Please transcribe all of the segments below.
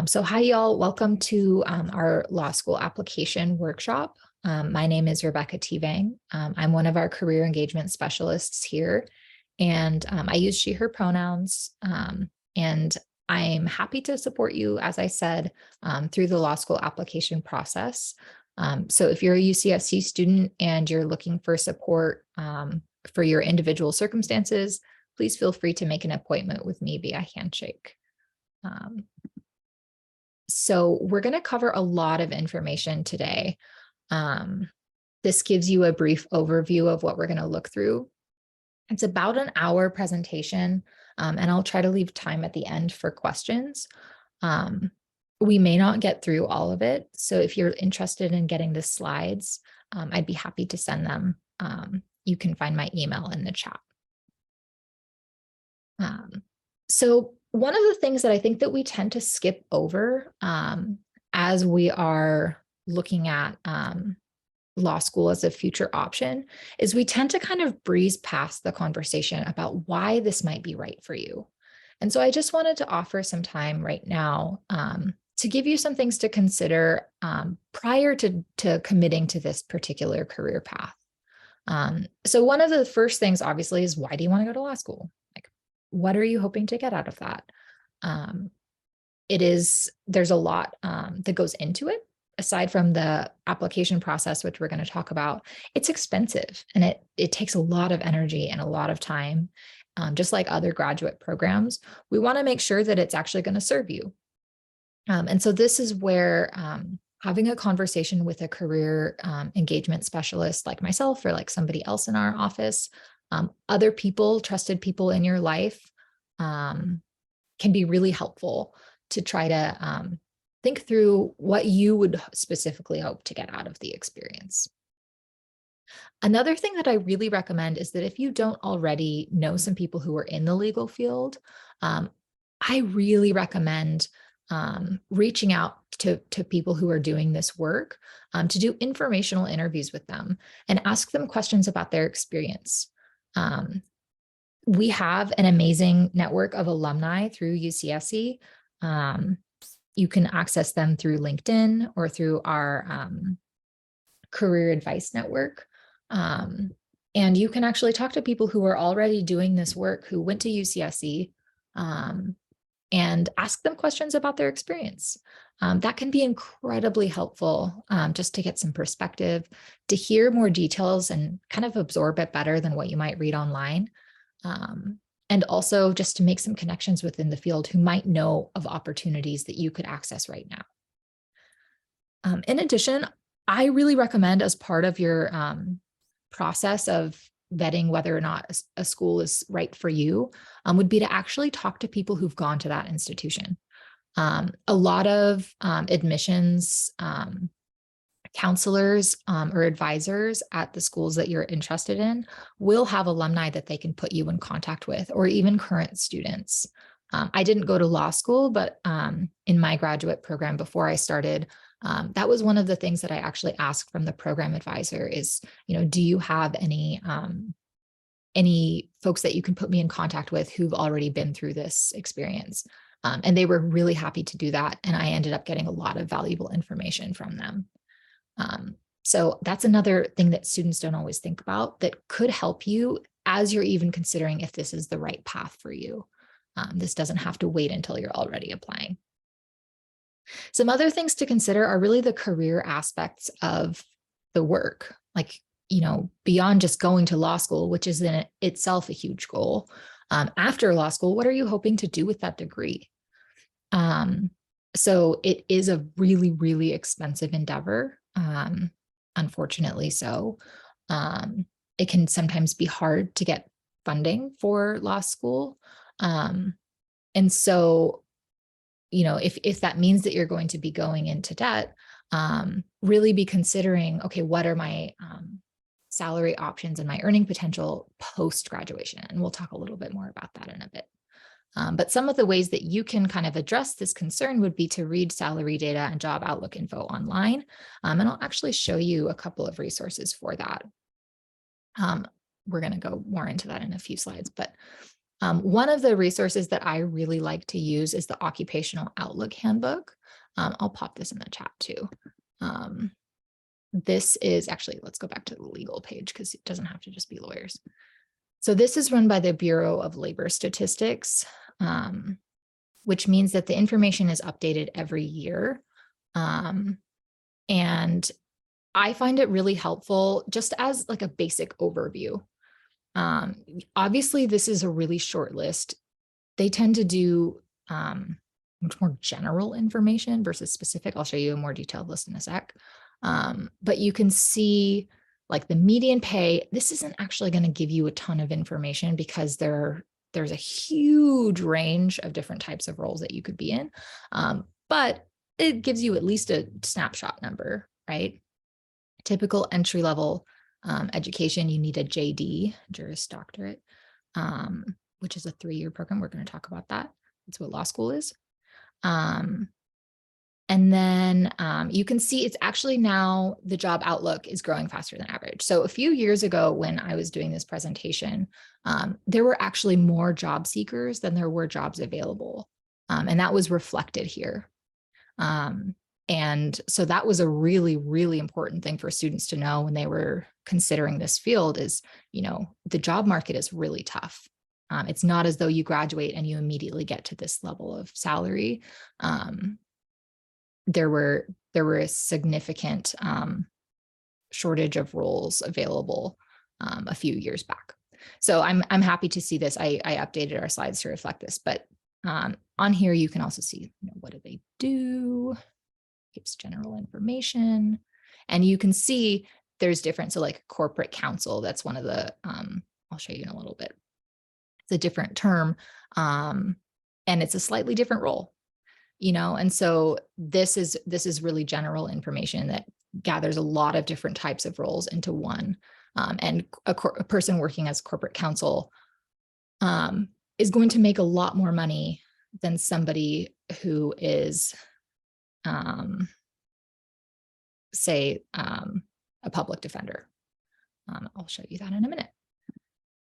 So hi, y'all. Welcome to our law school application workshop. My name is Rebecca Tvang. I'm one of our career engagement specialists here, and I use she, her pronouns. And I'm happy to support you, as I said, through the law school application process. So if you're a UCSC student and you're looking for support for your individual circumstances, please feel free to make an appointment with me via handshake. So we're going to cover a lot of information today. This gives you a brief overview of what we're going to look through. It's about an hour presentation, and I'll try to leave time at the end for questions. We may not get through all of it, so if you're interested in getting the slides, I'd be happy to send them. You can find my email in the chat. So one of the things that I think that we tend to skip over as we are looking at law school as a future option is we tend to kind of breeze past the conversation about why this might be right for you. And so I just wanted to offer some time right now to give you some things to consider prior to committing to this particular career path. So one of the first things, obviously, is why do you want to go to law school? What are you hoping to get out of that? There's a lot that goes into it. Aside from the application process, which we're going to talk about, it's expensive and it takes a lot of energy and a lot of time. Just like other graduate programs, we want to make sure that it's actually going to serve you. And so this is where having a conversation with a career engagement specialist like myself or like somebody else in our office, other people, trusted people in your life, can be really helpful to try to think through what you would specifically hope to get out of the experience. Another thing that I really recommend is that if you don't already know some people who are in the legal field, I really recommend reaching out to people who are doing this work to do informational interviews with them and ask them questions about their experience. We have an amazing network of alumni through UCSC. You can access them through LinkedIn or through our career advice network. And you can actually talk to people who are already doing this work, who went to UCSC, and ask them questions about their experience. That can be incredibly helpful just to get some perspective, to hear more details and kind of absorb it better than what you might read online. And also just to make some connections within the field who might know of opportunities that you could access right now. In addition, I really recommend, as part of your process of vetting whether or not a school is right for you, would be to actually talk to people who've gone to that institution. A lot of admissions counselors or advisors at the schools that you're interested in will have alumni that they can put you in contact with, or even current students. I didn't go to law school, but in my graduate program before I started, that was one of the things that I actually asked from the program advisor is, do you have any folks that you can put me in contact with who've already been through this experience? And they were really happy to do that. And I ended up getting a lot of valuable information from them. So that's another thing that students don't always think about that could help you as you're even considering if this is the right path for you. This doesn't have to wait until you're already applying. Some other things to consider are really the career aspects of the work, like, beyond just going to law school, which is in itself a huge goal. After law school, what are you hoping to do with that degree? So it is a really, really expensive endeavor. Unfortunately so. It can sometimes be hard to get funding for law school. And so, if that means that you're going to be going into debt, really be considering, okay, what are my salary options and my earning potential post-graduation? And we'll talk a little bit more about that in a bit. But some of the ways that you can kind of address this concern would be to read salary data and job outlook info online. And I'll actually show you a couple of resources for that. We're going to go more into that in a few slides, but One of the resources that I really like to use is the Occupational Outlook Handbook. I'll pop this in the chat too. This is actually, let's go back to the legal page because it doesn't have to just be lawyers. So this is run by the Bureau of Labor Statistics, which means that the information is updated every year. And I find it really helpful just as like a basic overview. Obviously, this is a really short list. They tend to do much more general information versus specific. I'll show you a more detailed list in a sec. But you can see like the median pay. This isn't actually going to give you a ton of information because there's a huge range of different types of roles that you could be in. But it gives you at least a snapshot number, right? Typical entry-level education, you need a JD, Juris Doctorate, which is a 3-year program. We're going to talk about that. That's what law school is. And then you can see it's actually now the job outlook is growing faster than average. So a few years ago when I was doing this presentation, there were actually more job seekers than there were jobs available. And that was reflected here. And so that was a really, really important thing for students to know when they were considering this field is, you know, the job market is really tough. It's not as though you graduate and you immediately get to this level of salary. There were a significant shortage of roles available a few years back. So I'm happy to see this. I updated our slides to reflect this, but on here you can also see, you know, what do they do? Gives general information, and you can see there's different. So like corporate counsel, that's one of the, I'll show you in a little bit. It's a different term, and it's a slightly different role, you know, and so this is really general information that gathers a lot of different types of roles into one. And a person working as corporate counsel is going to make a lot more money than somebody who is say a public defender. I'll show you that in a minute.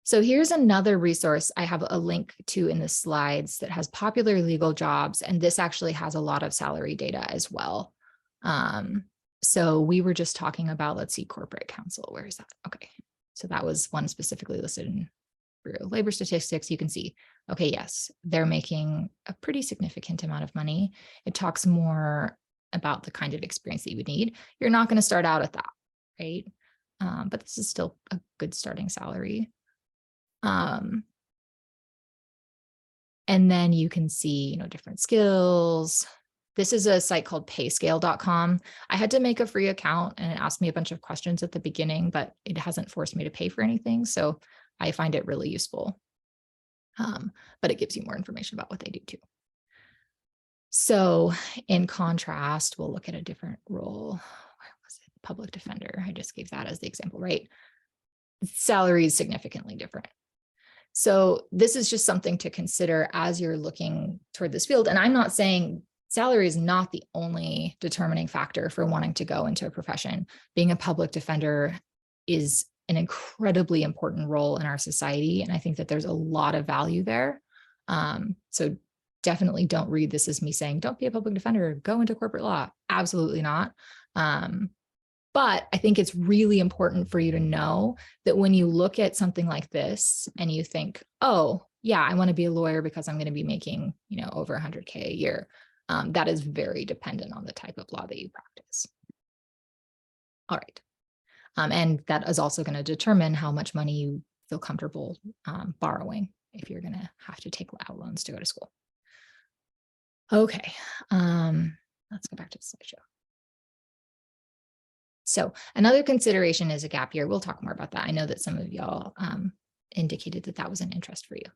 So here's another resource I have a link to in the slides that has popular legal jobs, and this actually has a lot of salary data as well. So we were just talking about, let's see, corporate counsel. Where is that? Okay, so that was one specifically listed in Bureau of Labor Statistics. You can see, okay, yes, they're making a pretty significant amount of money. It talks more about the kind of experience that you would need. You're not going to start out at that, right? But this is still a good starting salary. And then you can see, you know, different skills. This is a site called payscale.com. I had to make a free account and it asked me a bunch of questions at the beginning, but it hasn't forced me to pay for anything. So I find it really useful. But it gives you more information about what they do too. So in contrast, we'll look at a different role. Where was it? Public defender. I just gave that as the example, right? Salary is significantly different. So this is just something to consider as you're looking toward this field. And I'm not saying salary is not the only determining factor for wanting to go into a profession. Being a public defender is an incredibly important role in our society. And I think that there's a lot of value there. So definitely don't read this as me saying, don't be a public defender, go into corporate law. Absolutely not. But I think it's really important for you to know that when you look at something like this and you think, oh, yeah, I want to be a lawyer because I'm going to be making, you know, over 100K a year. That is very dependent on the type of law that you practice. All right. And that is also going to determine how much money you feel comfortable borrowing if you're going to have to take out loans to go to school. Okay, let's go back to the slideshow. So another consideration is a gap year. We'll talk more about that. I know that some of y'all indicated that that was an interest for you.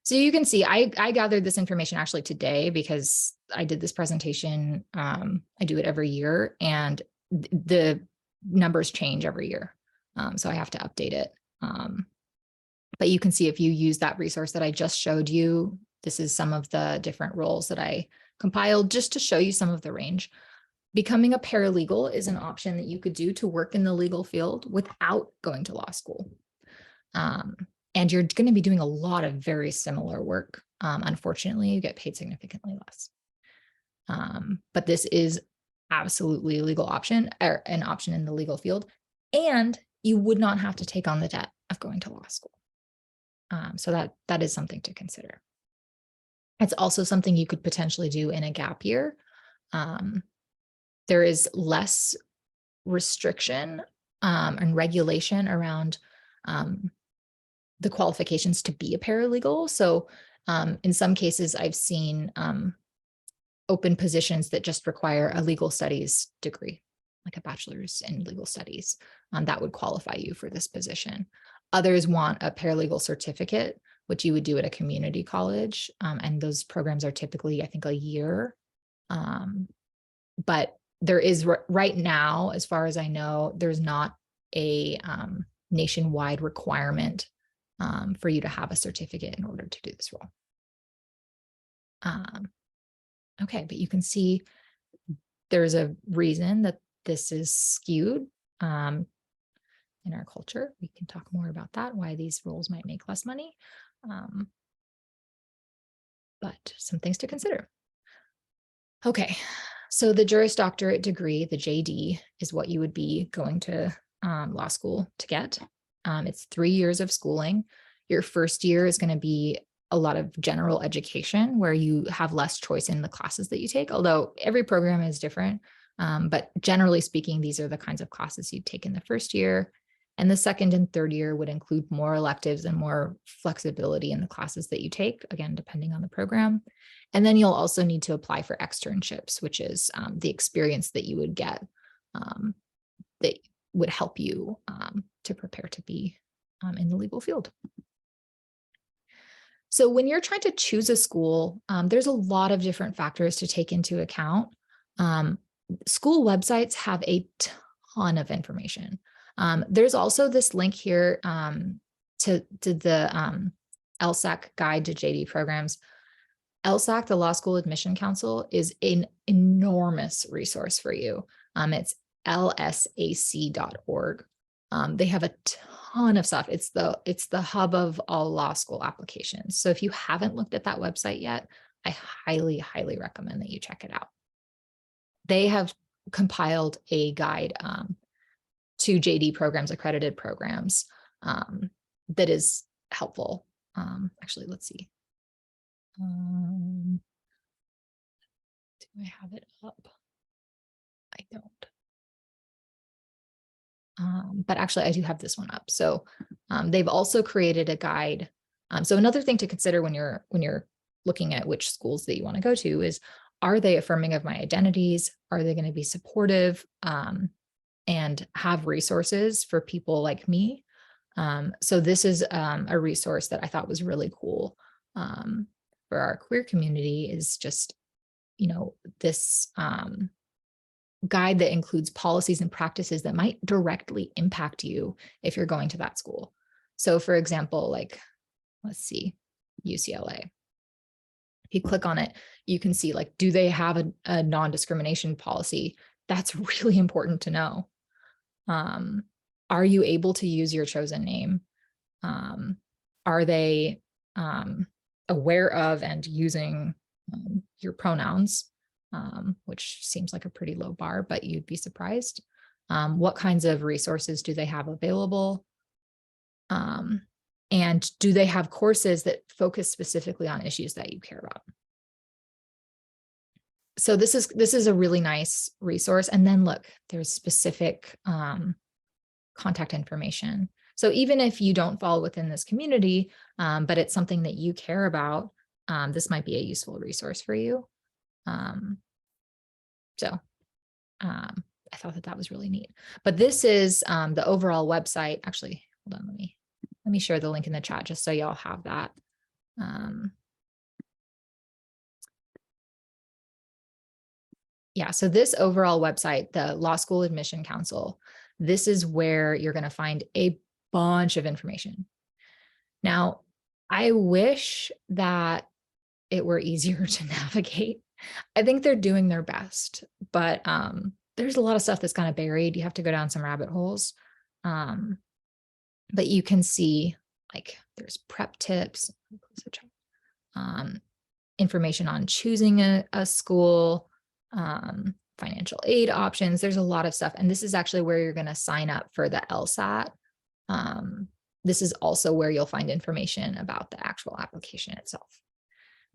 So you can see I gathered this information actually today because I did this presentation. I do it every year and the numbers change every year. So I have to update it. But you can see if you use that resource that I just showed you, this is some of the different roles that I compiled just to show you some of the range. Becoming a paralegal is an option that you could do to work in the legal field without going to law school. and you're going to be doing a lot of very similar work. Unfortunately, you get paid significantly less. But this is absolutely a legal option, or an option in the legal field, and you would not have to take on the debt of going to law school. So that is something to consider. It's also something you could potentially do in a gap year. There is less restriction and regulation around the qualifications to be a paralegal. So in some cases, I've seen open positions that just require a legal studies degree, like a bachelor's in legal studies, that would qualify you for this position. Others want a paralegal certificate, which you would do at a community college. And those programs are typically, I think, a year. But there is right now, as far as I know, there's not a nationwide requirement for you to have a certificate in order to do this role. Okay, but you can see there's a reason that this is skewed in our culture. We can talk more about that, why these roles might make less money. But some things to consider. Okay, so the Juris Doctorate degree, the JD, is what you would be going to law school to get. It's 3 years of schooling. Your first year is going to be a lot of general education where you have less choice in the classes that you take, although every program is different. But generally speaking, these are the kinds of classes you take in the first year. And the second and third year would include more electives and more flexibility in the classes that you take, again, depending on the program. And then you'll also need to apply for externships, which is the experience that you would get that would help you to prepare to be in the legal field. So when you're trying to choose a school, there's a lot of different factors to take into account. School websites have a ton of information. There's also this link here to the LSAC guide to JD programs. LSAC, the Law School Admission Council, is an enormous resource for you. It's lsac.org. They have a ton of stuff. It's the hub of all law school applications. So if you haven't looked at that website yet, I highly, highly recommend that you check it out. They have compiled a guide to JD programs, accredited programs, that is helpful. Actually, let's see. Do I have it up? I don't. But actually, I do have this one up. So they've also created a guide. So another thing to consider when you're looking at which schools that you want to go to is, are they affirming of my identities? Are they going to be supportive and have resources for people like me? So this is a resource that I thought was really cool for our queer community, is just, this guide that includes policies and practices that might directly impact you if you're going to that school. So for example, like, let's see, UCLA. If you click on it, you can see, like, do they have a non-discrimination policy? That's really important to know. Are you able to use your chosen name? Are they aware of and using your pronouns? Which seems like a pretty low bar, but you'd be surprised. What kinds of resources do they have available? And do they have courses that focus specifically on issues that you care about? So this is a really nice resource. And then look, there's specific contact information. So even if you don't fall within this community, but it's something that you care about, this might be a useful resource for you. So I thought that was really neat. But this is the overall website. Actually, hold on, let me share the link in the chat just so y'all have that. Yeah, so this overall website, the Law School Admission Council, this is where you're going to find a bunch of information. Now, I wish that it were easier to navigate. I think they're doing their best, but there's a lot of stuff that's kind of buried. You have to go down some rabbit holes. But you can see like there's prep tips, information on choosing a school, financial aid options. There's a lot of stuff. And this is actually where you're going to sign up for the LSAT. This is also where you'll find information about the actual application itself.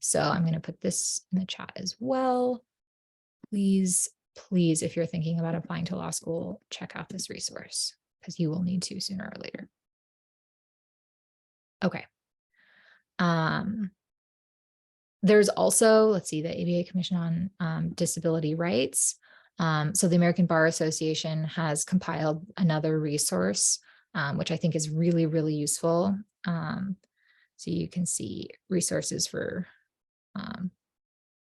So I'm going to put this in the chat as well. Please, please, if you're thinking about applying to law school, check out this resource because you will need to sooner or later. Okay. There's also, let's see, the ABA Commission on Disability Rights. So the American Bar Association has compiled another resource, which I think is really, really useful. So you can see resources for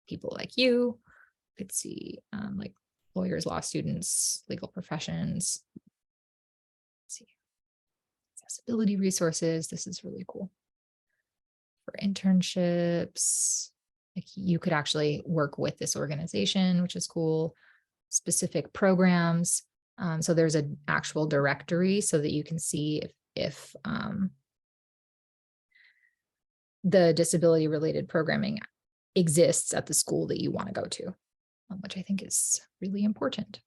people like you. You could see like lawyers, law students, legal professions. Let's see, accessibility resources. This is really cool. For internships, like you could actually work with this organization, which is cool. Specific programs. So there's an actual directory so that you can see if the disability related programming exists at the school that you want to go to, which I think is really important.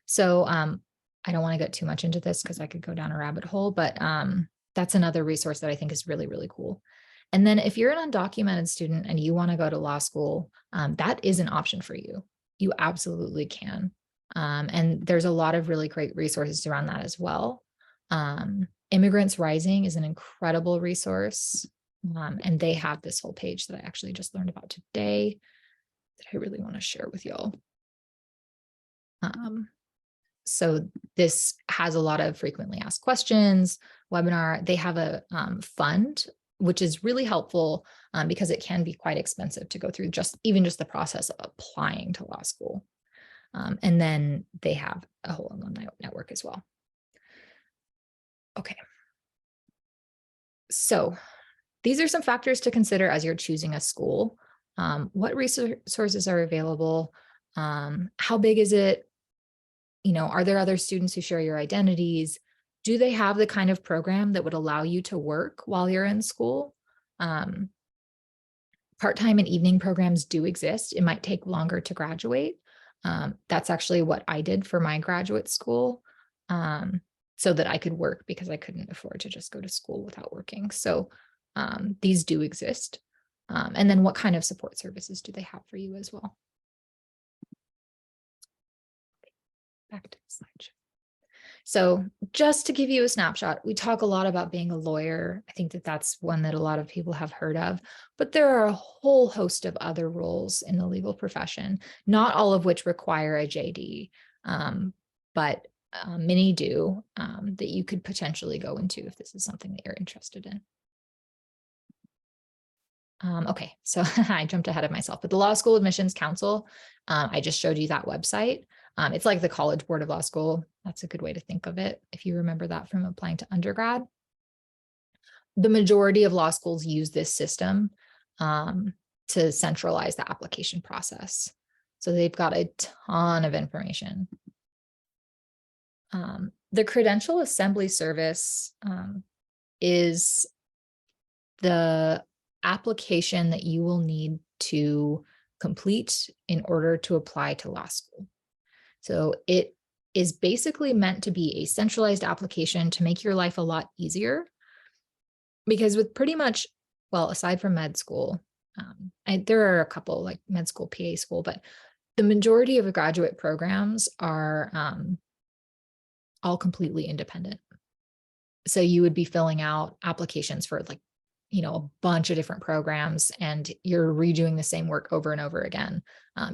So I don't want to get too much into this because I could go down a rabbit hole, but that's another resource that I think is really, really cool. And then if you're an undocumented student and you want to go to law school, that is an option for you. You absolutely can. And there's a lot of really great resources around that as well. Immigrants Rising is an incredible resource. And they have this whole page that I actually just learned about today that I really want to share with y'all. So this has a lot of frequently asked questions, webinar. They have a fund, which is really helpful because it can be quite expensive to go through even just the process of applying to law school. And then they have a whole alumni network as well. Okay. So these are some factors to consider as you're choosing a school. What resources are available? How big is it? Are there other students who share your identities? Do they have the kind of program that would allow you to work while you're in school? Part-time and evening programs do exist. It might take longer to graduate. That's actually what I did for my graduate school, so that I could work because I couldn't afford to just go to school without working. So these do exist. And then what kind of support services do they have for you as well? Back to the slideshow. So just to give you a snapshot, we talk a lot about being a lawyer. I think that that's one that a lot of people have heard of, but there are a whole host of other roles in the legal profession, not all of which require a JD, but many do, that you could potentially go into if this is something that you're interested in. Okay, so I jumped ahead of myself, but the Law School Admissions Council, I just showed you that website. It's like the College Board of Law School. That's a good way to think of it, if you remember that from applying to undergrad. The majority of law schools use this system to centralize the application process. So they've got a ton of information. The Credential Assembly Service is the application that you will need to complete in order to apply to law school. So it is basically meant to be a centralized application to make your life a lot easier. Because with pretty much, well, aside from med school, there are a couple like med school, PA school, but the majority of the graduate programs are all completely independent. So you would be filling out applications for like, a bunch of different programs, and you're redoing the same work over and over again,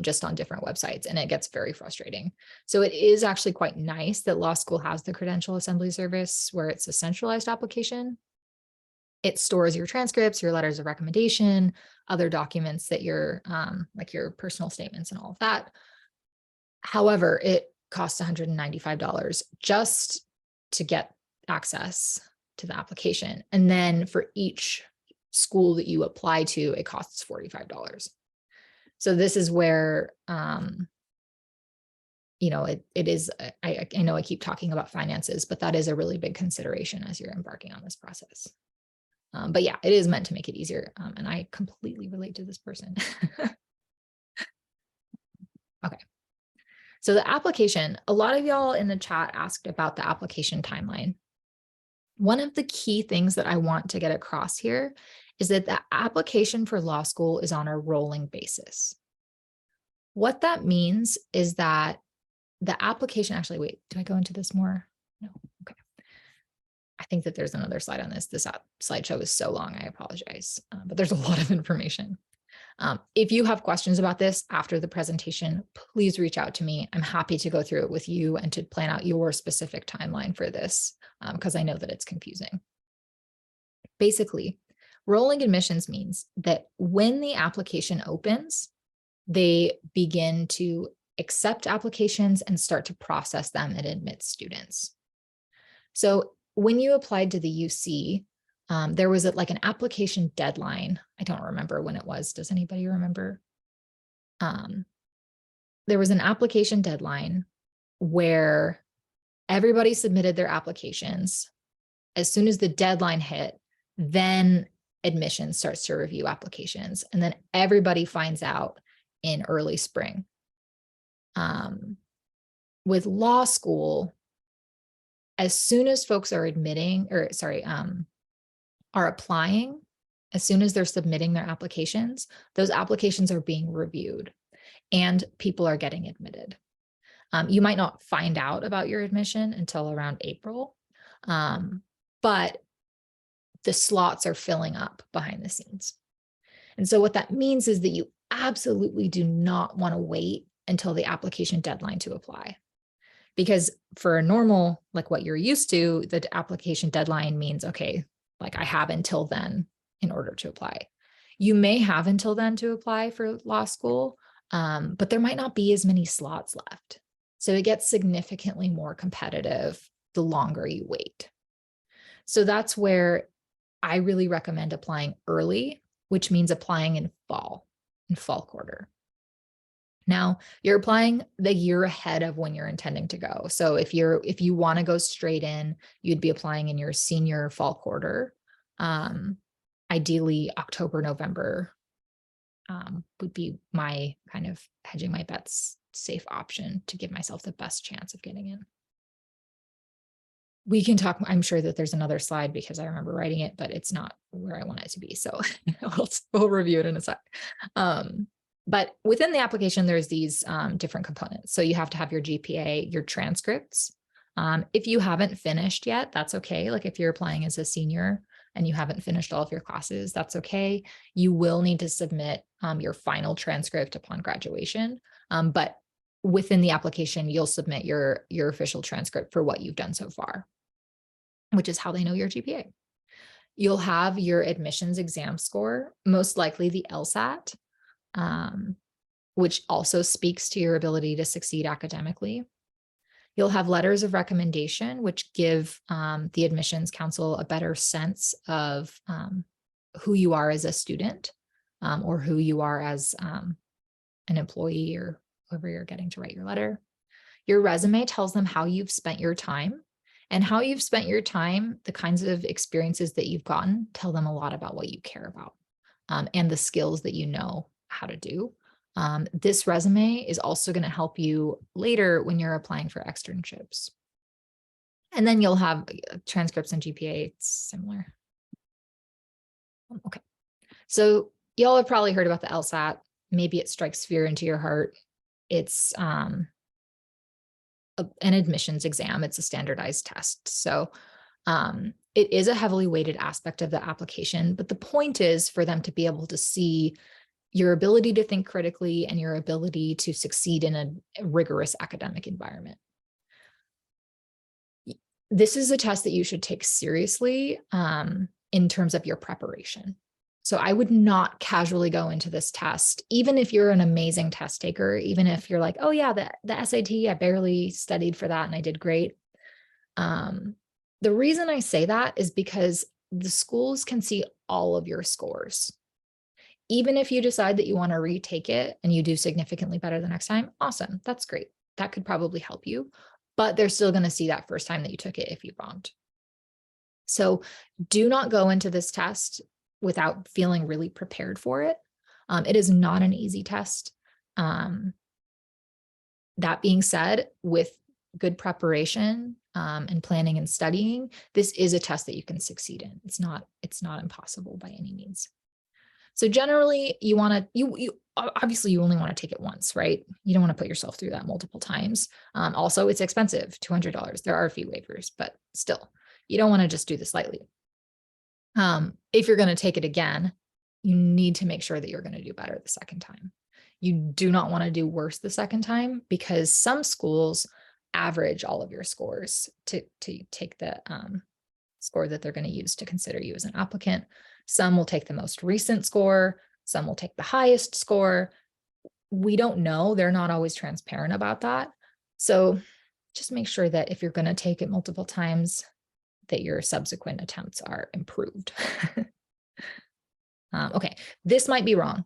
just on different websites, and it gets very frustrating. So it is actually quite nice that law school has the Credential Assembly Service where it's a centralized application. It stores your transcripts, your letters of recommendation, other documents that you're like your personal statements and all of that. However, it costs $195 just to get access to the application. And then for each school that you apply to, it costs $45. So this is where you know, it is, I know I keep talking about finances, but that is a really big consideration as you're embarking on this process. But yeah, it is meant to make it easier. And I completely relate to this person. Okay. So the application, a lot of y'all in the chat asked about the application timeline. One of the key things that I want to get across here is that the application for law school is on a rolling basis. What that means is that the application, actually, wait, do I go into this more? No, okay. I think that there's another slide on this. This slideshow is so long, I apologize, but there's a lot of information. If you have questions about this after the presentation, please reach out to me. I'm happy to go through it with you and to plan out your specific timeline for this, because I know that it's confusing. Basically, rolling admissions means that when the application opens, they begin to accept applications and start to process them and admit students. So when you applied to the UC, there was like an application deadline. I don't remember when it was. Does anybody remember? There was an application deadline where everybody submitted their applications. As soon as the deadline hit, then admissions starts to review applications. And then everybody finds out in early spring. With law school, as soon as folks are are applying, as soon as they're submitting their applications, those applications are being reviewed and people are getting admitted. You might not find out about your admission until around April, but the slots are filling up behind the scenes. And so what that means is that you absolutely do not want to wait until the application deadline to apply. Because for a normal, like what you're used to, the application deadline means, okay, like I have until then in order to apply. You may have until then to apply for law school, but there might not be as many slots left. So it gets significantly more competitive the longer you wait. So that's where I really recommend applying early, which means applying in fall quarter. Now you're applying the year ahead of when you're intending to go. So if you want to go straight in, you'd be applying in your senior fall quarter. Ideally October, November would be my kind of hedging my bets safe option to give myself the best chance of getting in. We can talk, I'm sure that there's another slide because I remember writing it, but it's not where I want it to be. So we'll review it in a sec. But within the application, there's these different components. So you have to have your GPA, your transcripts. If you haven't finished yet, that's okay. Like if you're applying as a senior and you haven't finished all of your classes, that's okay. You will need to submit your final transcript upon graduation. But within the application, you'll submit your official transcript for what you've done so far, which is how they know your GPA. You'll have your admissions exam score, most likely the LSAT, which also speaks to your ability to succeed academically. You'll have letters of recommendation, which give the admissions council a better sense of who you are as a student or who you are as an employee or whoever you're getting to write your letter. Your resume tells them how you've spent your time, and how you've spent your time, the kinds of experiences that you've gotten, tell them a lot about what you care about and the skills that you know how to do. This resume is also going to help you later when you're applying for externships. And then you'll have transcripts and GPA, it's similar. Okay. So y'all have probably heard about the LSAT. Maybe it strikes fear into your heart. It's an admissions exam. It's a standardized test. So it is a heavily weighted aspect of the application, but the point is for them to be able to see your ability to think critically and your ability to succeed in a rigorous academic environment. This is a test that you should take seriously in terms of your preparation. So I would not casually go into this test, even if you're an amazing test taker, even if you're like, oh yeah, the SAT, I barely studied for that and I did great. The reason I say that is because the schools can see all of your scores. Even if you decide that you want to retake it and you do significantly better the next time, awesome, that's great. that could probably help you, but they're still going to see that first time that you took it if you bombed. So do not go into this test without feeling really prepared for it. It is not an easy test. That being said, with good preparation and planning and studying, this is a test that you can succeed in. It's not impossible by any means. So generally, you want to, you obviously you only want to take it once, right? You don't want to put yourself through that multiple times. Also, it's expensive, $200. There are fee waivers, but still, you don't want to just do this lightly. If you're going to take it again, you need to make sure that you're going to do better the second time. You do not want to do worse the second time, because some schools average all of your scores to take the score that they're going to use to consider you as an applicant. Some will take the most recent score. Some will take the highest score. We don't know. They're not always transparent about that. So just make sure that if you're going to take it multiple times, that your subsequent attempts are improved. Okay, this might be wrong.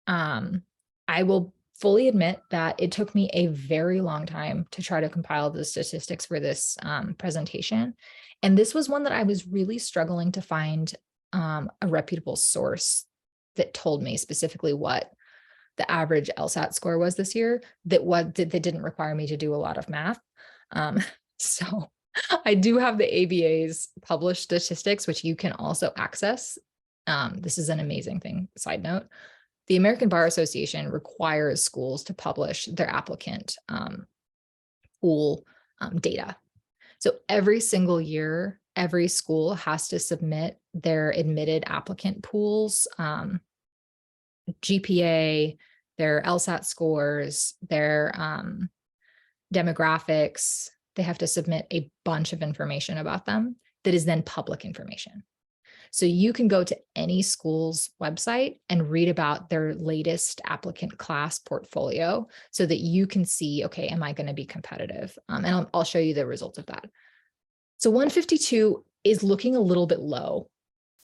I will fully admit that it took me a very long time to try to compile the statistics for this presentation. And this was one that I was really struggling to find a reputable source that told me specifically what the average LSAT score was this year that didn't require me to do a lot of math. So I do have the ABA's published statistics, which you can also access. This is an amazing thing, side note. The American Bar Association requires schools to publish their applicant pool data. So every single year, every school has to submit their admitted applicant pools, GPA, their LSAT scores, their demographics. They have to submit a bunch of information about them that is then public information. So you can go to any school's website and read about their latest applicant class portfolio so that you can see, okay, am I going to be competitive? And I'll show you the results of that. So 152 is looking a little bit low.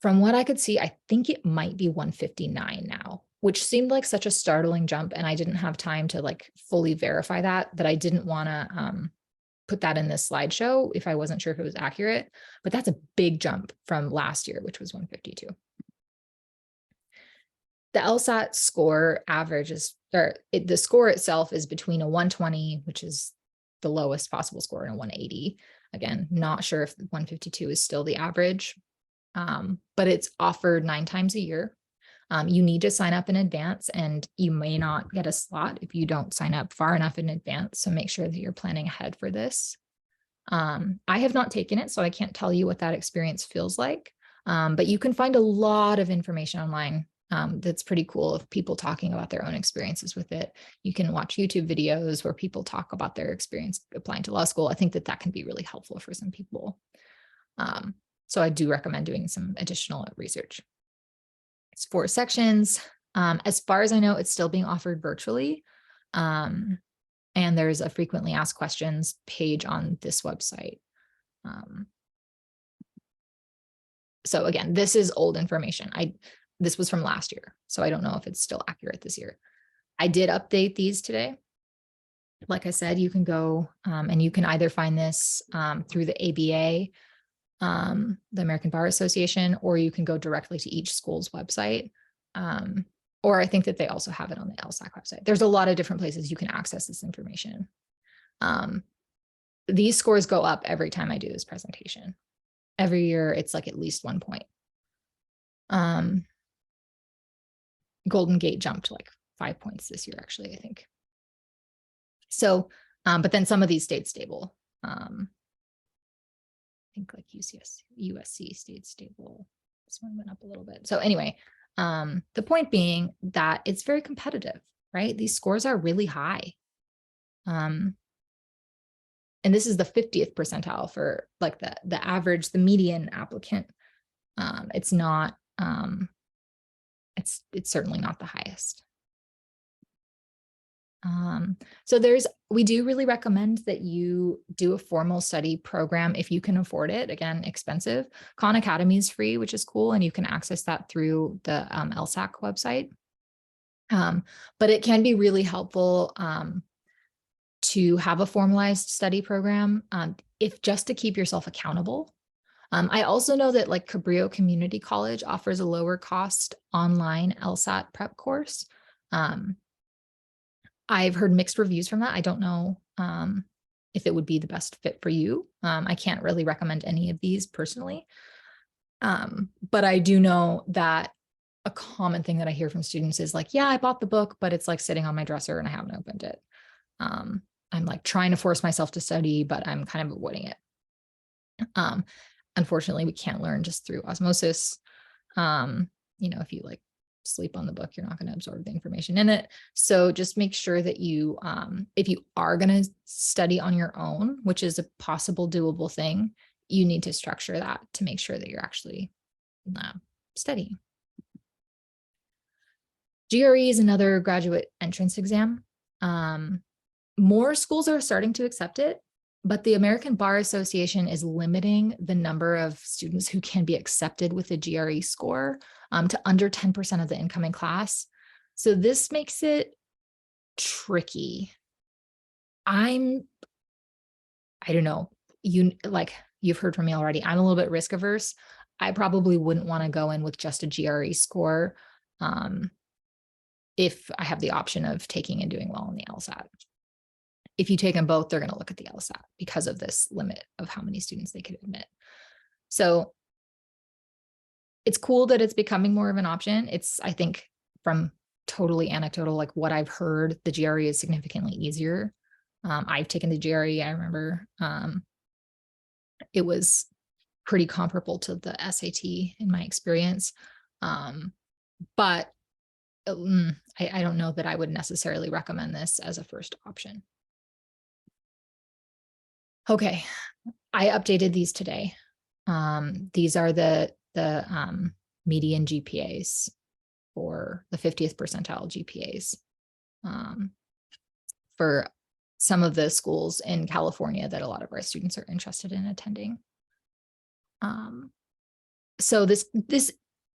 From what I could see, I think it might be 159 now, which seemed like such a startling jump. And I didn't have time to like fully verify that I didn't want to put that in this slideshow if I wasn't sure if it was accurate, but that's a big jump from last year, which was 152. The LSAT score average is, the score itself is between a 120, which is the lowest possible score, and a 180. Again, not sure if 152 is still the average, but it's offered 9 times a year. You need to sign up in advance, and you may not get a slot if you don't sign up far enough in advance. So make sure that you're planning ahead for this. I have not taken it, so I can't tell you what that experience feels like. But you can find a lot of information online that's pretty cool of people talking about their own experiences with it. You can watch YouTube videos where people talk about their experience applying to law school. I think that can be really helpful for some people. So I do recommend doing some additional research. It's 4 sections. As far as I know, it's still being offered virtually. And there's a frequently asked questions page on this website. So again, this is old information. This was from last year, so I don't know if it's still accurate this year. I did update these today. Like I said, you can go and you can either find this through the ABA, the American Bar Association, or you can go directly to each school's website. Or I think that they also have it on the LSAC website. There's a lot of different places you can access this information. These scores go up every time I do this presentation. Every year, it's like at least 1 point. Golden Gate jumped like 5 points this year, actually, I think. So, but then some of these stayed stable. I think like USC stayed stable. This one went up a little bit. So anyway, the point being that it's very competitive, right? These scores are really high. And this is the 50th percentile for like the average, the median applicant. It's not, it's certainly not the highest. So we do really recommend that you do a formal study program if you can afford it. Again, expensive. Khan Academy is free, which is cool, and you can access that through the LSAC website. But it can be really helpful to have a formalized study program, if just to keep yourself accountable. I also know that like Cabrillo Community College offers a lower cost online LSAT prep course. I've heard mixed reviews from that. I don't know if it would be the best fit for you. I can't really recommend any of these personally. But I do know that a common thing that I hear from students is like, yeah, I bought the book, but it's like sitting on my dresser and I haven't opened it. I'm like trying to force myself to study, but I'm kind of avoiding it. Unfortunately, we can't learn just through osmosis. If you like sleep on the book, you're not going to absorb the information in it. So just make sure that you, if you are going to study on your own, which is a possible doable thing, you need to structure that to make sure that you're actually studying. GRE is another graduate entrance exam. More schools are starting to accept it, but the American Bar Association is limiting the number of students who can be accepted with a GRE score to under 10% of the incoming class. So this makes it tricky. I don't know, you've heard from me already, I'm a little bit risk averse. I probably wouldn't want to go in with just a GRE score if I have the option of taking and doing well on the LSAT. If you take them both, they're going to look at the LSAT because of this limit of how many students they could admit. So it's cool that it's becoming more of an option. It's, I think, from totally anecdotal, like what I've heard, the GRE is significantly easier. I've taken the GRE. I remember it was pretty comparable to the SAT in my experience. But I don't know that I would necessarily recommend this as a first option. Okay, I updated these today. These are the median GPAs for the 50th percentile GPAs for some of the schools in California that a lot of our students are interested in attending. So this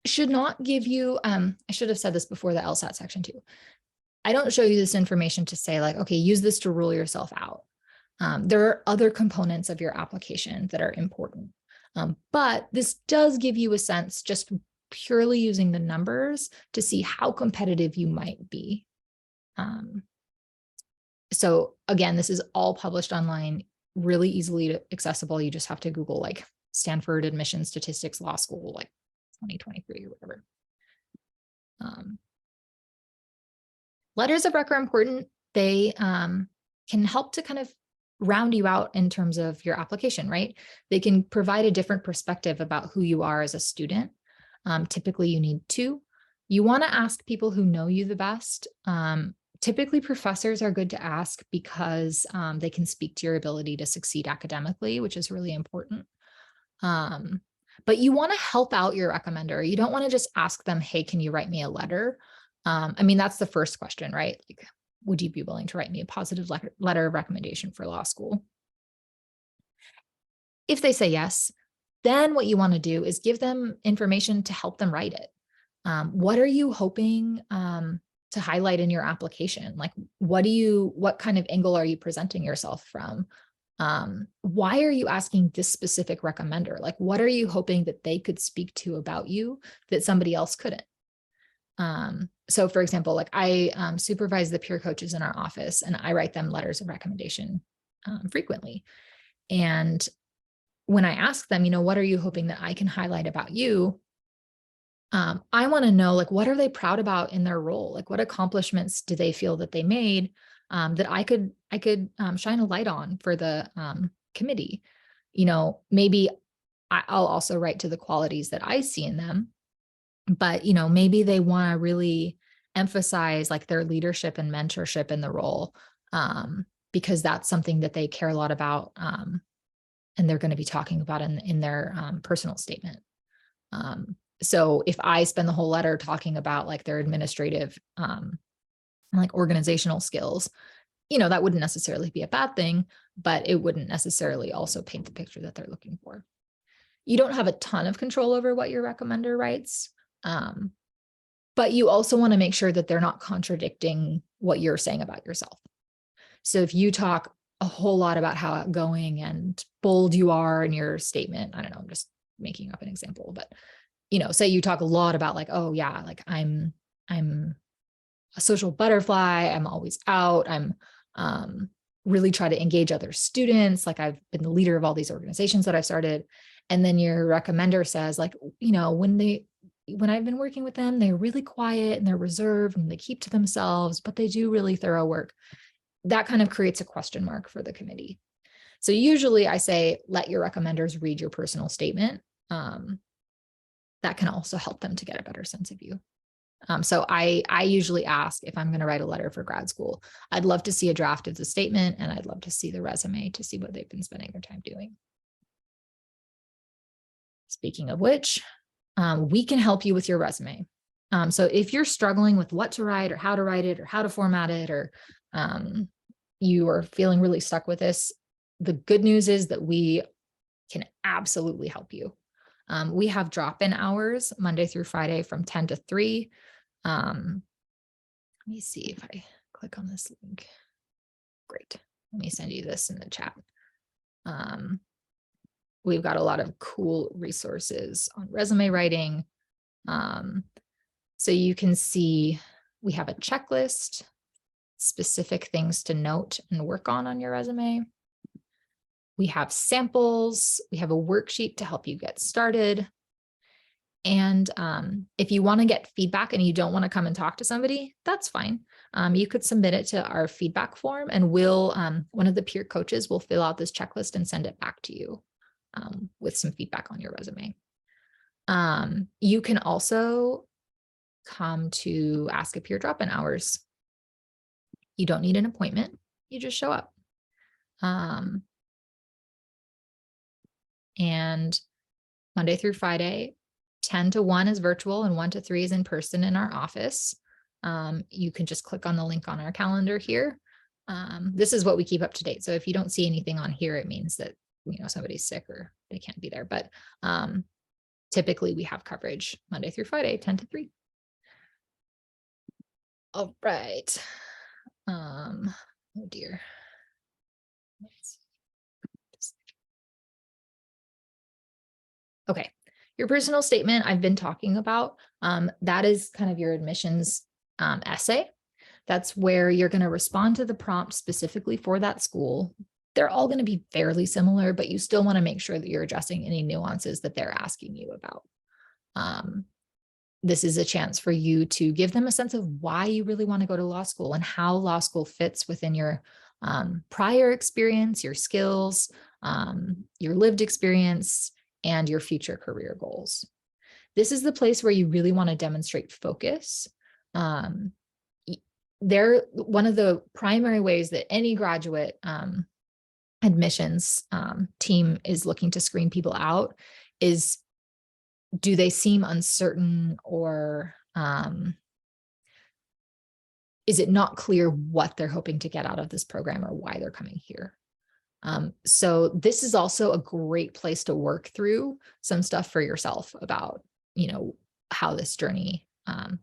should not give you, I should have said this before the LSAT section too. I don't show you this information to say like, okay, use this to rule yourself out. There are other components of your application that are important. But this does give you a sense, just purely using the numbers, to see how competitive you might be. So again, this is all published online, really easily accessible. You just have to Google like Stanford admission statistics law school, like 2023 or whatever. Letters of rec are important. They can help to kind of round you out in terms of your application, right? They can provide a different perspective about who you are as a student. Typically, you need two. You want to ask people who know you the best. Typically, professors are good to ask because they can speak to your ability to succeed academically, which is really important. But you want to help out your recommender. You don't want to just ask them, hey, can you write me a letter? I mean, that's the first question, right? Like, would you be willing to write me a positive letter of recommendation for law school? If they say yes, then what you want to do is give them information to help them write it. What are you hoping to highlight in your application? Like, what kind of angle are you presenting yourself from? Why are you asking this specific recommender? Like, what are you hoping that they could speak to about you that somebody else couldn't? So for example, like I supervise the peer coaches in our office and I write them letters of recommendation frequently. And when I ask them, what are you hoping that I can highlight about you? I want to know, like, what are they proud about in their role? Like, what accomplishments do they feel that they made that I could shine a light on for the committee? Maybe I'll also write to the qualities that I see in them. But, maybe they want to really emphasize like their leadership and mentorship in the role because that's something that they care a lot about and they're going to be talking about in their personal statement. So if I spend the whole letter talking about like their administrative like organizational skills, that wouldn't necessarily be a bad thing, but it wouldn't necessarily also paint the picture that they're looking for. You don't have a ton of control over what your recommender writes. But you also want to make sure that they're not contradicting what you're saying about yourself. So if you talk a whole lot about how outgoing and bold you are in your statement, I don't know, I'm just making up an example, but say you talk a lot about like, oh yeah, like I'm a social butterfly, I'm always out, I'm really try to engage other students, like I've been the leader of all these organizations that I've started. And then your recommender says like, when I've been working with them, they're really quiet and they're reserved and they keep to themselves, but they do really thorough work. That kind of creates a question mark for the committee. So usually I say, let your recommenders read your personal statement. That can also help them to get a better sense of you. So I usually ask, if I'm going to write a letter for grad school, I'd love to see a draft of the statement and I'd love to see the resume to see what they've been spending their time doing. Speaking of which, we can help you with your resume. So if you're struggling with what to write or how to write it or how to format it, or you are feeling really stuck with this, the good news is that we can absolutely help you. We have drop-in hours Monday through Friday from 10 to 3. Let me see if I click on this link. Great. Let me send you this in the chat. We've got a lot of cool resources on resume writing. So you can see we have a checklist, specific things to note and work on your resume. We have samples. We have a worksheet to help you get started. And if you want to get feedback and you don't want to come and talk to somebody, that's fine. You could submit it to our feedback form and we'll, one of the peer coaches will fill out this checklist and send it back to you with some feedback on your resume. You can also come to Ask a Peer drop-in hours. You don't need an appointment. You just show up. And Monday through Friday, 10 to 1 is virtual and 1 to 3 is in person in our office. You can just click on the link on our calendar here. This is what we keep up to date. So if you don't see anything on here, it means that somebody's sick or they can't be there. But typically we have coverage Monday through Friday, 10 to 3. All right. Oh dear. Okay. Your personal statement I've been talking about, that is kind of your admissions essay. That's where you're going to respond to the prompt specifically for that school. They're all going to be fairly similar, but you still want to make sure that you're addressing any nuances that they're asking you about. This is a chance for you to give them a sense of why you really want to go to law school and how law school fits within your prior experience, your skills, your lived experience, and your future career goals. This is the place where you really want to demonstrate focus. They're one of the primary ways that any graduate admissions team is looking to screen people out is, do they seem uncertain, or is it not clear what they're hoping to get out of this program or why they're coming here? So this is also a great place to work through some stuff for yourself about, how this journey,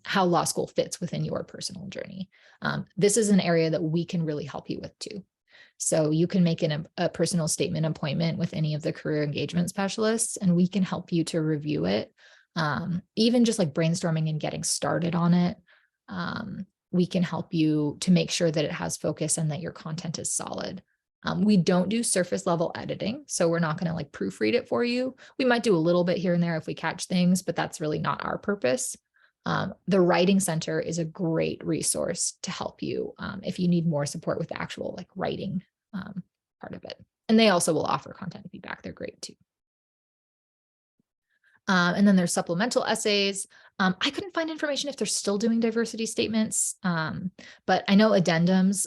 how law school fits within your personal journey. This is an area that we can really help you with too. So you can make a personal statement appointment with any of the career engagement specialists, and we can help you to review it. Even just like brainstorming and getting started on it. We can help you to make sure that it has focus and that your content is solid. We don't do surface level editing, so we're not going to like proofread it for you. We might do a little bit here and there if we catch things, but that's really not our purpose. The Writing Center is a great resource to help you if you need more support with the actual like writing part of it. And they also will offer content feedback. They're great too. And then there's supplemental essays. I couldn't find information if they're still doing diversity statements, but I know addendums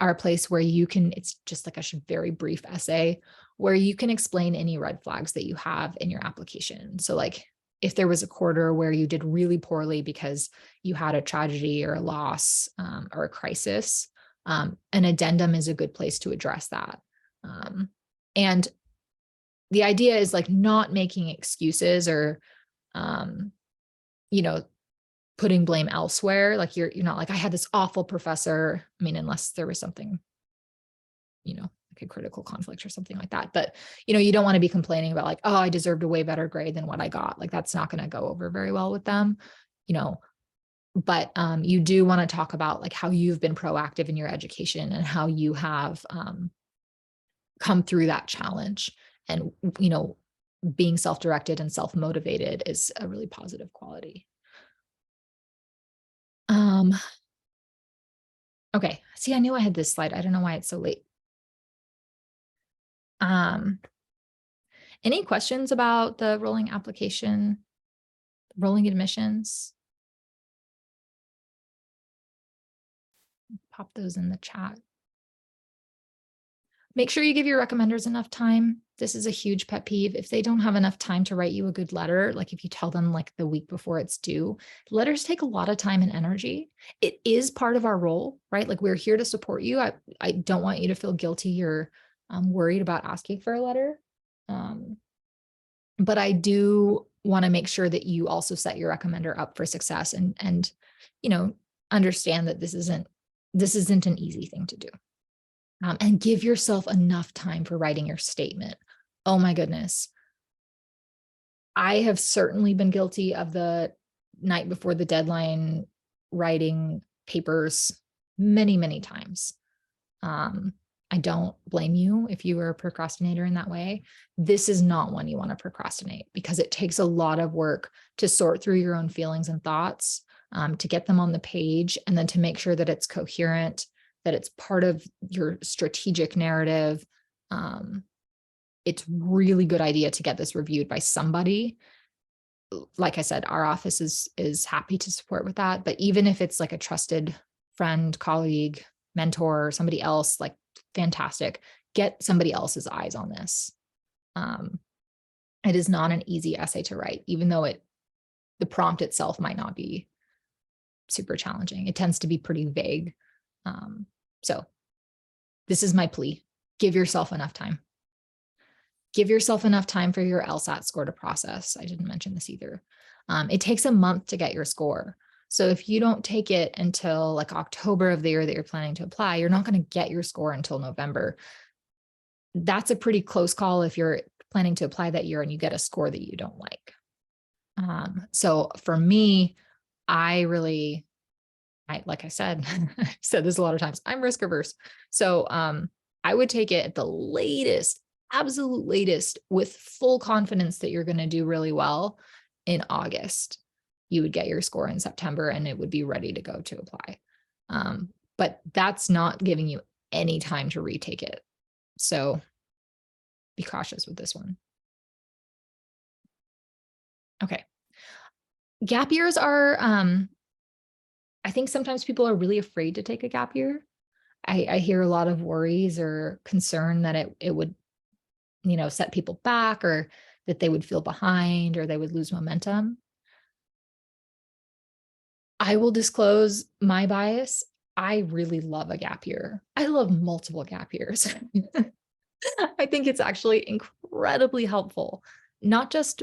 are a place where you can, it's just like a very brief essay where you can explain any red flags that you have in your application. So like if there was a quarter where you did really poorly because you had a tragedy or a loss or a crisis, an addendum is a good place to address that. And the idea is like not making excuses or, putting blame elsewhere. Like you're not like, I had this awful professor. I mean, unless there was something, like a critical conflict or something like that. But, you don't want to be complaining about like, oh, I deserved a way better grade than what I got. Like that's not going to go over very well with them, but you do want to talk about like how you've been proactive in your education and how you have come through that challenge. And, being self-directed and self-motivated is a really positive quality. Okay. See, I knew I had this slide. I don't know why it's so late. Any questions about the rolling application, rolling admissions? Pop those in the chat. Make sure you give your recommenders enough time. This is a huge pet peeve. If they don't have enough time to write you a good letter, like if you tell them like the week before it's due, letters take a lot of time and energy. It is part of our role, right? Like we're here to support you. I don't want you to feel guilty or worried about asking for a letter. But I do want to make sure that you also set your recommender up for success and understand that this isn't an easy thing to do. And give yourself enough time for writing your statement. Oh my goodness. I have certainly been guilty of the night before the deadline writing papers many, many times. I don't blame you if you were a procrastinator in that way. This is not one you want to procrastinate because it takes a lot of work to sort through your own feelings and thoughts, to get them on the page, and then to make sure that it's coherent, that it's part of your strategic narrative. It's really good idea to get this reviewed by somebody. Like I said, our office is happy to support with that. But even if it's like a trusted friend, colleague, mentor, somebody else, like fantastic, get somebody else's eyes on this. It is not an easy essay to write, even though the prompt itself might not be super challenging. It tends to be pretty vague. So this is my plea. Give yourself enough time. Give yourself enough time for your LSAT score to process. I didn't mention this either. It takes a month to get your score. So if you don't take it until like October of the year that you're planning to apply, you're not going to get your score until November. That's a pretty close call if you're planning to apply that year and you get a score that you don't like. So for me, like I said, I've said this a lot of times, I'm risk averse. So I would take it at the latest, absolute latest, with full confidence that you're going to do really well in August. You would get your score in September and it would be ready to go to apply. But that's not giving you any time to retake it. So be cautious with this one. Okay. Gap years are, I think sometimes people are really afraid to take a gap year. I hear a lot of worries or concern that it would, set people back, or that they would feel behind, or they would lose momentum. I will disclose my bias. I really love a gap year. I love multiple gap years. I think it's actually incredibly helpful, not just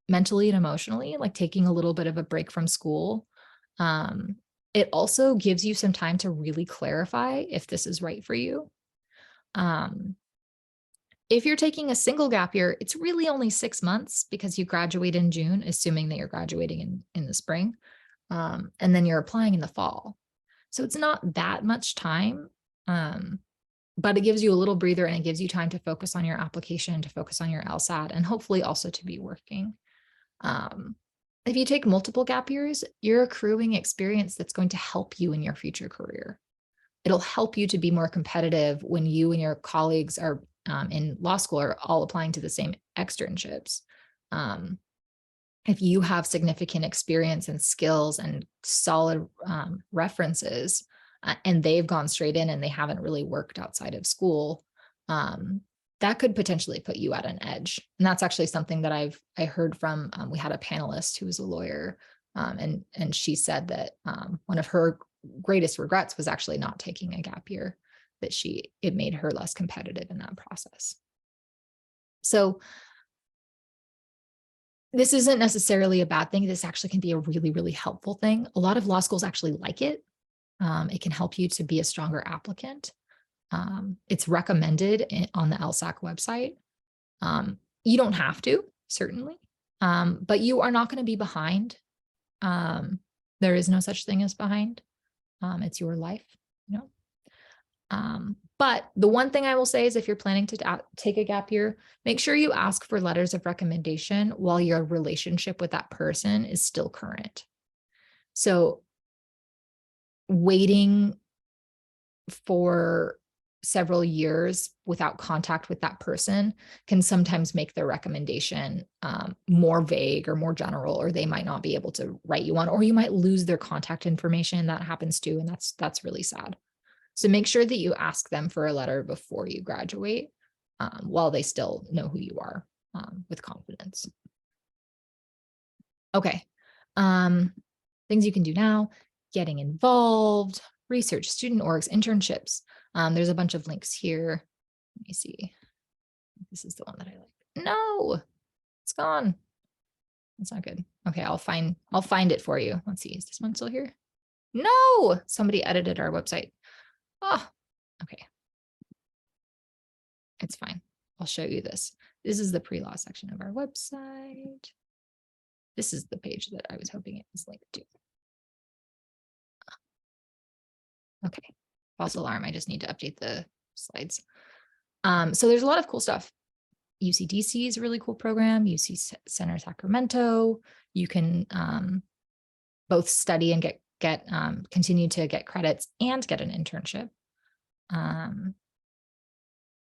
mentally and emotionally, like taking a little bit of a break from school. It also gives you some time to really clarify if this is right for you. If you're taking a single gap year, it's really only 6 months because you graduate in June, assuming that you're graduating in the spring, and then you're applying in the fall. So it's not that much time, but it gives you a little breather, and it gives you time to focus on your application, to focus on your LSAT, and hopefully also to be working. If you take multiple gap years, you're accruing experience that's going to help you in your future career. It'll help you to be more competitive when you and your colleagues are in law school are all applying to the same externships. If you have significant experience and skills and solid references, and they've gone straight in and they haven't really worked outside of school, that could potentially put you at an edge. And that's actually something that I heard from, we had a panelist who was a lawyer, and she said that one of her greatest regrets was actually not taking a gap year, that it made her less competitive in that process. So This isn't necessarily a bad thing. This actually can be a really, really helpful thing. A lot of law schools actually like it. It can help you to be a stronger applicant. It's recommended on the LSAC website. You don't have to, certainly, but you are not going to be behind. There is no such thing as behind. It's your life, you know. But the one thing I will say is if you're planning to take a gap year, make sure you ask for letters of recommendation while your relationship with that person is still current. So waiting for several years without contact with that person can sometimes make their recommendation more vague or more general, or they might not be able to write you one, or you might lose their contact information. That happens too, and that's really sad. So make sure that you ask them for a letter before you graduate, while they still know who you are, with confidence. Okay. Things you can do now: getting involved, research, student orgs, internships. There's a bunch of links here. Let me see. This is the one that I like. No, it's gone. That's not good. Okay, I'll find it for you. Let's see. Is this one still here? No, somebody edited our website. Oh, okay. It's fine. I'll show you this. This is the pre-law section of our website. This is the page that I was hoping it was linked to. Okay, false alarm. I just need to update the slides. So there's a lot of cool stuff. UCDC is a really cool program. UC Center Sacramento. You can both study and continue to get credits and get an internship.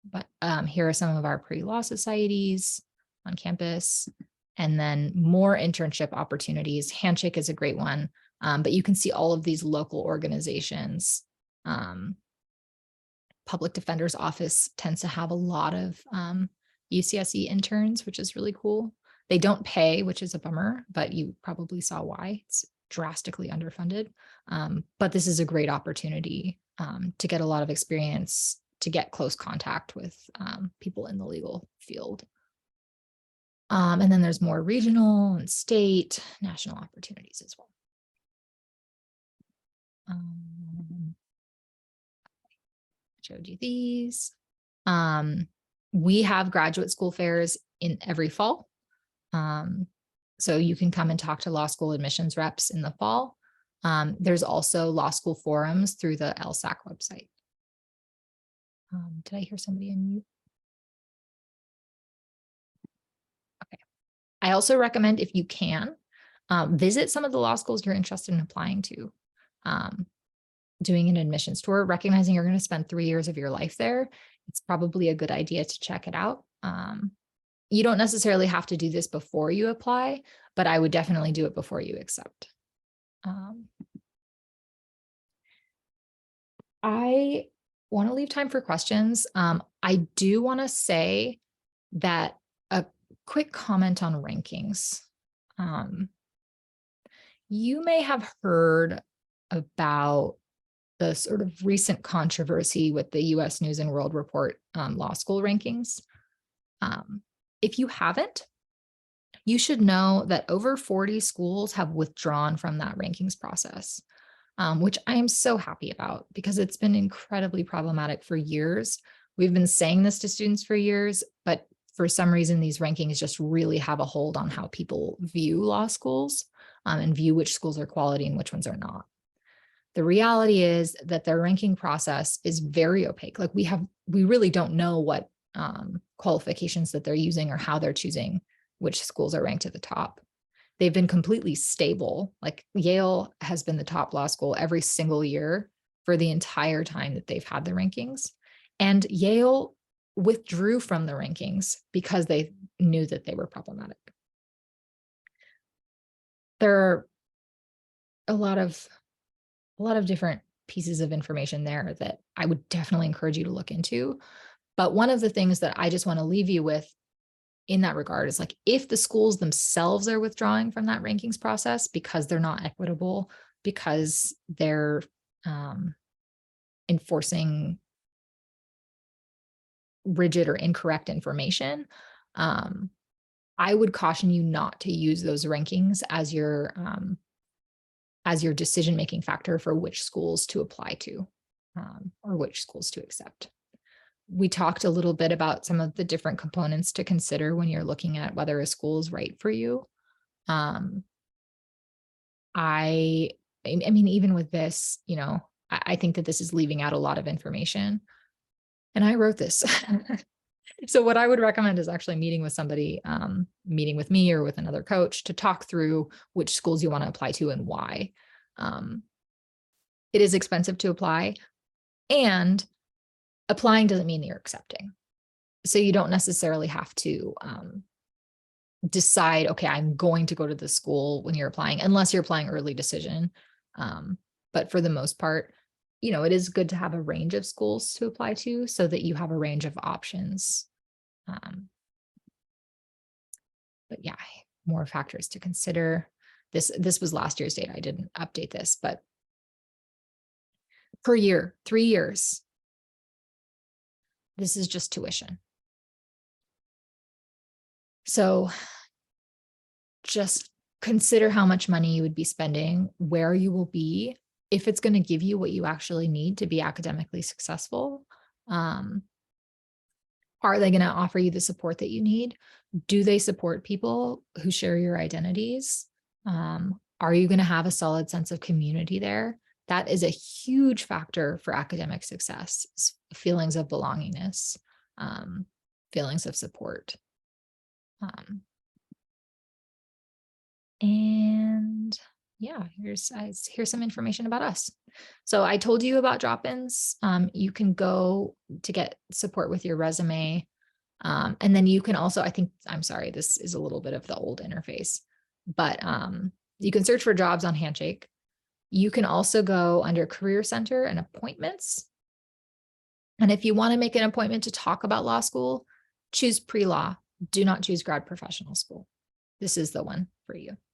But here are some of our pre-law societies on campus, and then more internship opportunities. Handshake is a great one, but you can see all of these local organizations. Public Defender's Office tends to have a lot of UCSE interns, which is really cool. They don't pay, which is a bummer, but you probably saw why. It's drastically underfunded. But this is a great opportunity to get a lot of experience, to get close contact with people in the legal field. And then there's more regional and state, national opportunities as well. Showed you these. We have graduate school fairs in every fall. So you can come and talk to law school admissions reps in the fall. There's also law school forums through the LSAC website. Did I hear somebody unmute? Okay. I also recommend, if you can, visit some of the law schools you're interested in applying to. Doing an admissions tour, recognizing you're going to spend 3 years of your life there, it's probably a good idea to check it out. You don't necessarily have to do this before you apply, but I would definitely do it before you accept. I want to leave time for questions. I do want to say that a quick comment on rankings. You may have heard about the sort of recent controversy with the US News and World Report law school rankings. If you haven't, you should know that over 40 schools have withdrawn from that rankings process, which I am so happy about, because it's been incredibly problematic for years. We've been saying this to students for years, but for some reason, these rankings just really have a hold on how people view law schools and view which schools are quality and which ones are not. The reality is that their ranking process is very opaque. Like we really don't know what qualifications that they're using or how they're choosing which schools are ranked at the top. They've been completely stable. Like Yale has been the top law school every single year for the entire time that they've had the rankings. And Yale withdrew from the rankings because they knew that they were problematic. There are a lot of different pieces of information there that I would definitely encourage you to look into. But one of the things that I just want to leave you with in that regard is, like, if the schools themselves are withdrawing from that rankings process because they're not equitable, because they're enforcing rigid or incorrect information, I would caution you not to use those rankings as your decision-making factor for which schools to apply to, or which schools to accept. We talked a little bit about some of the different components to consider when you're looking at whether a school is right for you. Um, I, I mean, even with this, I think that this is leaving out a lot of information. And I wrote this. So what I would recommend is actually meeting with somebody, meeting with me or with another coach to talk through which schools you want to apply to and why. It is expensive to apply, and applying doesn't mean you're accepting. So you don't necessarily have to decide, okay, I'm going to go to this school when you're applying, unless you're applying early decision. But for the most part, it is good to have a range of schools to apply to so that you have a range of options. But yeah, more factors to consider. This was last year's data. I didn't update this, but per year, 3 years. This is just tuition. So just consider how much money you would be spending, where you will be, if it's going to give you what you actually need to be academically successful. Are they going to offer you the support that you need? Do they support people who share your identities? Are you going to have a solid sense of community there? That is a huge factor for academic success, feelings of belongingness, feelings of support. And yeah, here's some information about us. So I told you about drop-ins. You can go to get support with your resume. And then you can also, I'm sorry, this is a little bit of the old interface, but you can search for jobs on Handshake. You can also go under Career Center and Appointments. And if you want to make an appointment to talk about law school, choose pre-law. Do not choose grad professional school. This is the one for you.